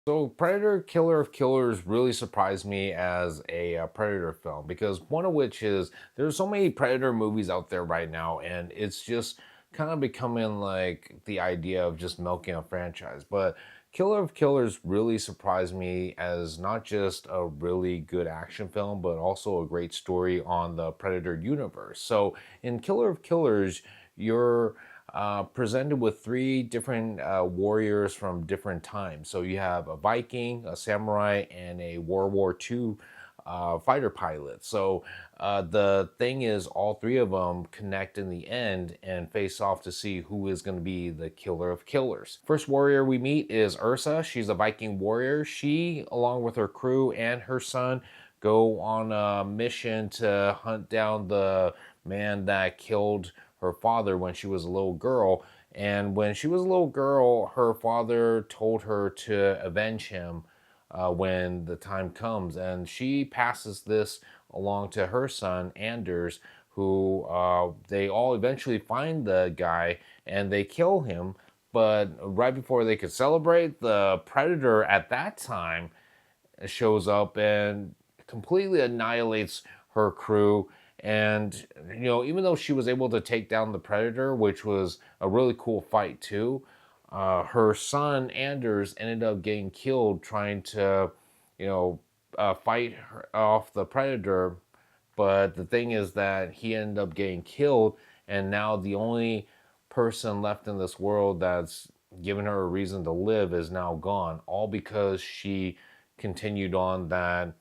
So, Predator Killer of Killers really surprised me as a Predator film because one of which is there's so many Predator movies out there right now, and it's just kind of becoming like the idea of just milking a franchise. But Killer of Killers really surprised me as not just a really good action film, but also a great story on the Predator universe. So, in Killer of Killers, you're presented with three different warriors from different times. So you have a Viking, a samurai, and a World War II fighter pilot. So the thing is, all three of them connect in the end and face off to see who is going to be the killer of killers. First warrior we meet is Ursa. She's a Viking warrior. She, along with her crew and her son, go on a mission to hunt down the man that killed her father when she was a little girl. And when she was a little girl, her father told her to avenge him when the time comes. And she passes this along to her son, Anders, who they all eventually find the guy and they kill him. But right before they could celebrate, the predator at that time shows up and completely annihilates her crew. And, even though she was able to take down the predator, which was a really cool fight too, her son Anders ended up getting killed trying to, fight off the predator. But the thing is that he ended up getting killed, and now the only person left in this world that's given her a reason to live is now gone, all because she continued on that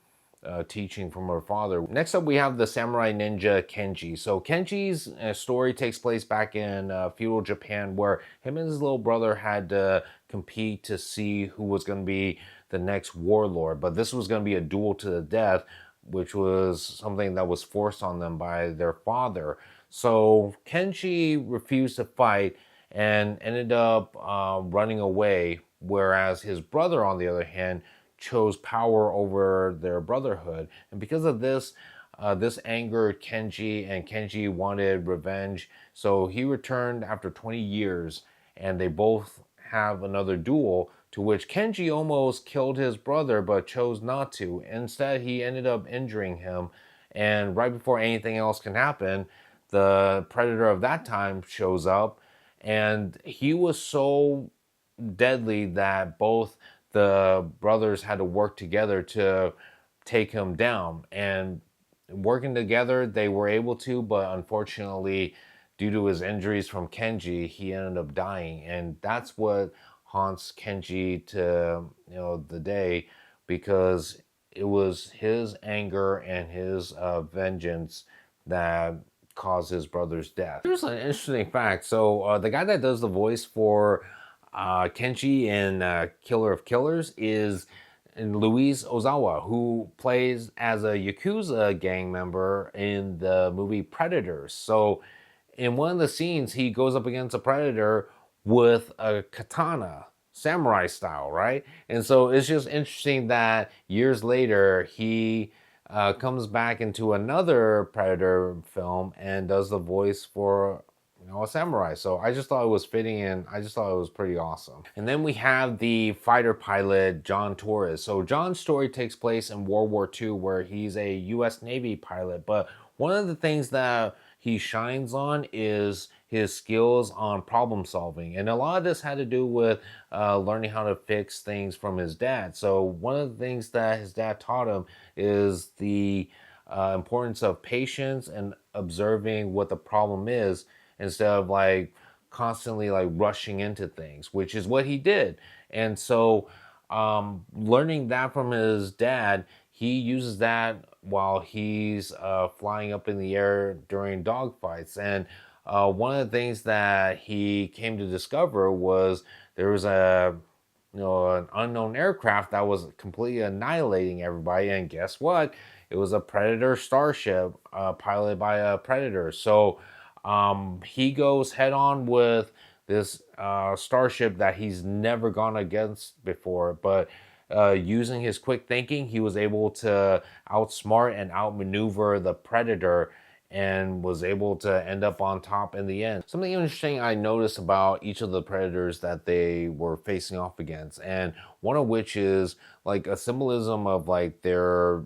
teaching from her father. Next up, we have the samurai ninja Kenji. So Kenji's story takes place back in feudal Japan, where him and his little brother had to compete to see who was going to be the next warlord. But this was going to be a duel to the death, which was something that was forced on them by their father. So Kenji refused to fight and ended up running away, whereas his brother, on the other hand, chose power over their brotherhood. And because of this, this angered Kenji, and Kenji wanted revenge. So he returned after 20 years, and they both have another duel, to which Kenji almost killed his brother but chose not to. Instead, he ended up injuring him. And right before anything else can happen, the predator of that time shows up, and he was so deadly that both the brothers had to work together to take him down. And working together, they were able to, but unfortunately, due to his injuries from Kenji, he ended up dying. And that's what haunts Kenji to the day, because it was his anger and his vengeance that caused his brother's death. Here's an interesting fact. So the guy that does the voice for Kenji in Killer of Killers is Luis Ozawa, who plays as a Yakuza gang member in the movie Predators. So in one of the scenes, he goes up against a predator with a katana, samurai style, right? And so it's just interesting that years later, he comes back into another Predator film and does the voice for a samurai. So I just thought it was fitting, and I just thought it was pretty awesome. And then we have the fighter pilot John Torres. So John's story takes place in World War II, where he's a U.S. Navy pilot. But one of the things that he shines on is his skills on problem solving. And a lot of this had to do with learning how to fix things from his dad. So one of the things that his dad taught him is the importance of patience and observing what the problem is, instead of like constantly like rushing into things, which is what he did. And so learning that from his dad, he uses that while he's flying up in the air during dogfights. And one of the things that he came to discover was there was an unknown aircraft that was completely annihilating everybody. And guess what? It was a Predator starship piloted by a Predator. So he goes head on with this starship that he's never gone against before, but using his quick thinking, he was able to outsmart and outmaneuver the predator. and was able to end up on top in the end. Something interesting I noticed about each of the predators that they were facing off against, and one of which is like a symbolism of like their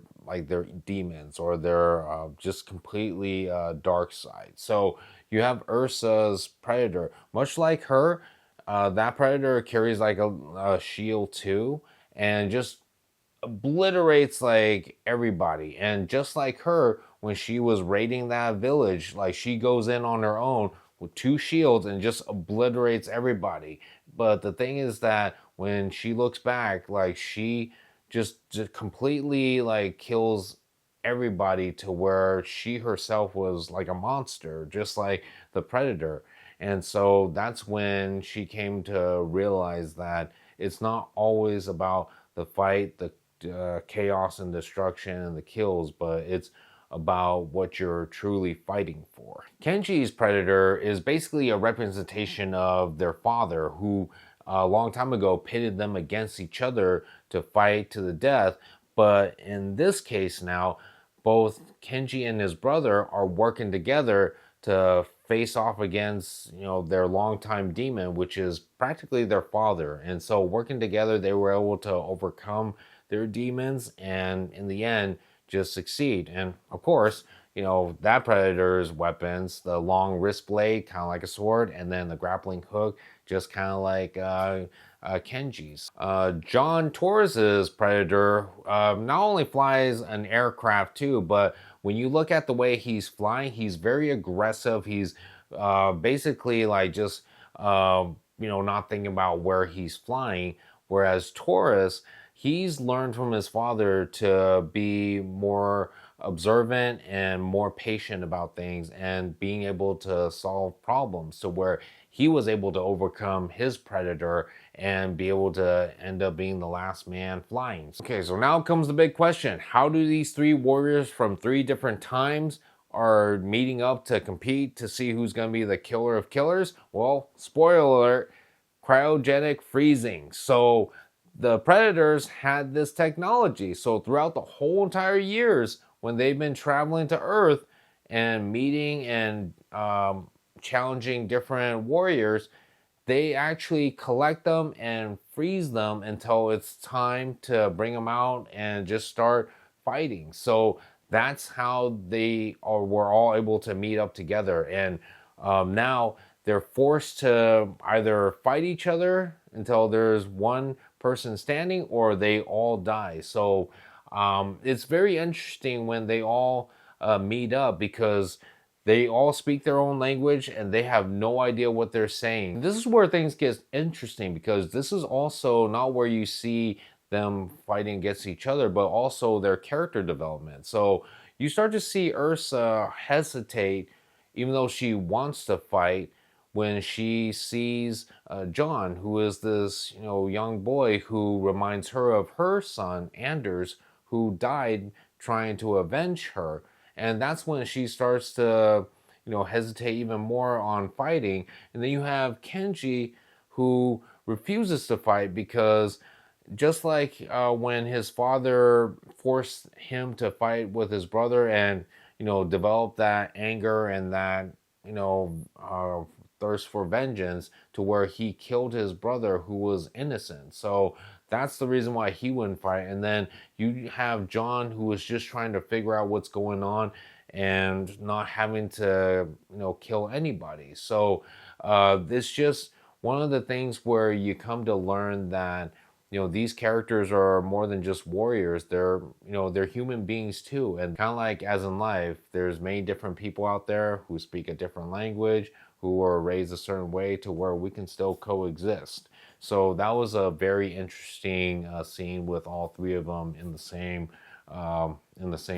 demons or their just completely dark side. So you have Ursa's predator, much like her. That predator carries like a shield too, and just obliterates like everybody. And just like her, when she was raiding that village, like she goes in on her own with two shields and just obliterates everybody. But the thing is that when she looks back, like she just completely like kills everybody to where she herself was like a monster, just like the predator. And so that's when she came to realize that it's not always about the fight, the chaos and destruction and the kills, but it's about what you're truly fighting for. Kenji's predator is basically a representation of their father, who a long time ago pitted them against each other to fight to the death. But in this case now, both Kenji and his brother are working together to face off against, their longtime demon, which is practically their father. And so working together, they were able to overcome their demons and in the end just succeed. And of course, that predator's weapons, the long wrist blade, kind of like a sword, and then the grappling hook, just kind of like Kenji's. John Torres's predator not only flies an aircraft too, but when you look at the way he's flying, he's very aggressive. He's basically like just not thinking about where he's flying. Whereas Torres, he's learned from his father to be more observant and more patient about things and being able to solve problems, to where he was able to overcome his predator and be able to end up being the last man flying. Okay, so now comes the big question. How do these three warriors from three different times are meeting up to compete to see who's going to be the killer of killers? Well, spoiler alert, cryogenic freezing. So the predators had this technology. So throughout the whole entire years, when they've been traveling to Earth and meeting and challenging different warriors, they actually collect them and freeze them until it's time to bring them out and just start fighting. So that's how were all able to meet up together. And now they're forced to either fight each other until there's one person standing or they all die. So it's very interesting when they all meet up, because they all speak their own language and they have no idea what they're saying. This is where things get interesting, because this is also not where you see them fighting against each other, but also their character development. So you start to see Ursa hesitate, even though she wants to fight, when she sees John, who is this young boy who reminds her of her son Anders, who died trying to avenge her. And that's when she starts to hesitate even more on fighting. And then you have Kenji, who refuses to fight, because just like when his father forced him to fight with his brother and develop that anger and that thirst for vengeance, to where he killed his brother who was innocent. So that's the reason why he wouldn't fight. And then you have John, who was just trying to figure out what's going on and not having to kill anybody. So it's just one of the things where you come to learn that these characters are more than just warriors. They're they're human beings too. And kind of like as in life, there's many different people out there who speak a different language, who are raised a certain way, to where we can still coexist. So that was a very interesting scene with all three of them in the same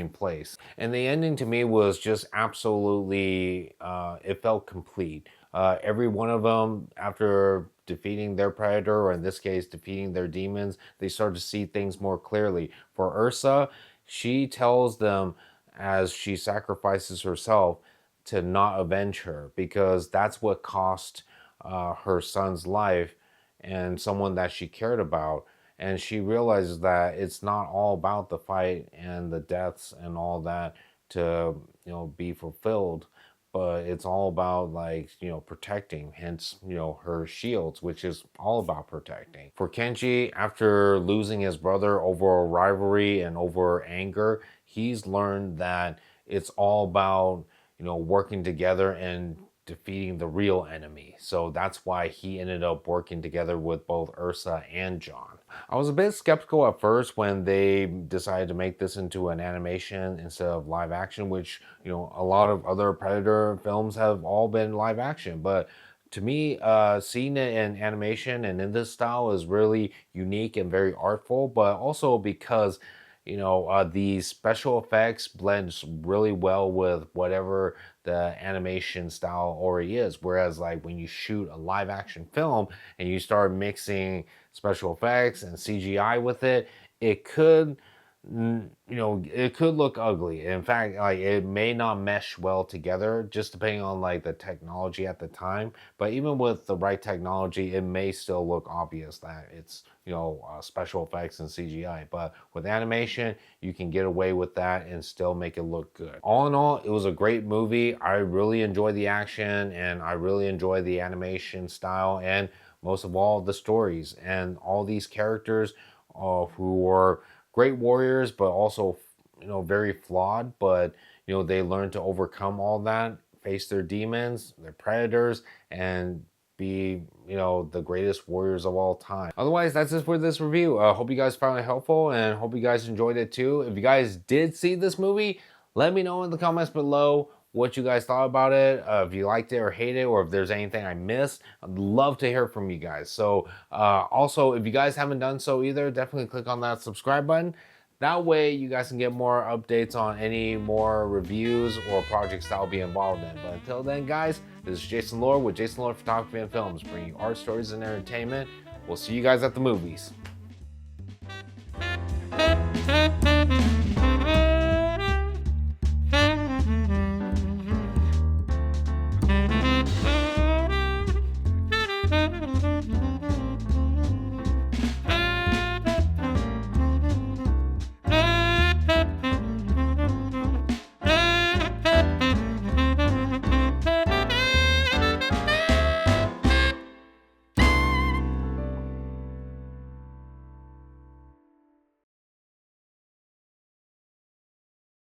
place. And the ending to me was just absolutely, it felt complete. Every one of them, after defeating their predator, or in this case, defeating their demons, they start to see things more clearly. For Ursa, she tells them as she sacrifices herself to not avenge her, because that's what cost her son's life and someone that she cared about. And she realizes that it's not all about the fight and the deaths and all that, to, be fulfilled. But it's all about, like, protecting, hence, her shields, which is all about protecting. For Kenji, after losing his brother over a rivalry and over anger, he's learned that it's all about, working together and defeating the real enemy. So that's why he ended up working together with both Ursa and John. I was a bit skeptical at first when they decided to make this into an animation instead of live action, which, a lot of other Predator films have all been live action. But to me, seeing it in animation and in this style is really unique and very artful, but also because the special effects blends really well with whatever the animation style already is. Whereas, like, when you shoot a live action film and you start mixing special effects and CGI with it, it could, it could look ugly. In fact, like, it may not mesh well together, just depending on, like, the technology at the time. But even with the right technology, it may still look obvious that it's, special effects and CGI. But with animation, you can get away with that and still make it look good. All in all, it was a great movie. I really enjoyed the action, and I really enjoyed the animation style, and most of all, the stories and all these characters who were great warriors, but also, very flawed. But, they learned to overcome all that, face their demons, their predators, and be, the greatest warriors of all time. Otherwise, that's it for this review. Hope you guys found it helpful, and hope you guys enjoyed it too. If you guys did see this movie, let me know in the comments below what you guys thought about it, if you liked it or hated it, or if there's anything I missed. I'd love to hear from you guys. So also, if you guys haven't done so either, definitely click on that subscribe button. That way you guys can get more updates on any more reviews or projects that I'll be involved in. But until then, guys, this is Jason Lord with Jason Lord Photography and Films, bringing you art, stories, and entertainment. We'll see you guys at the movies.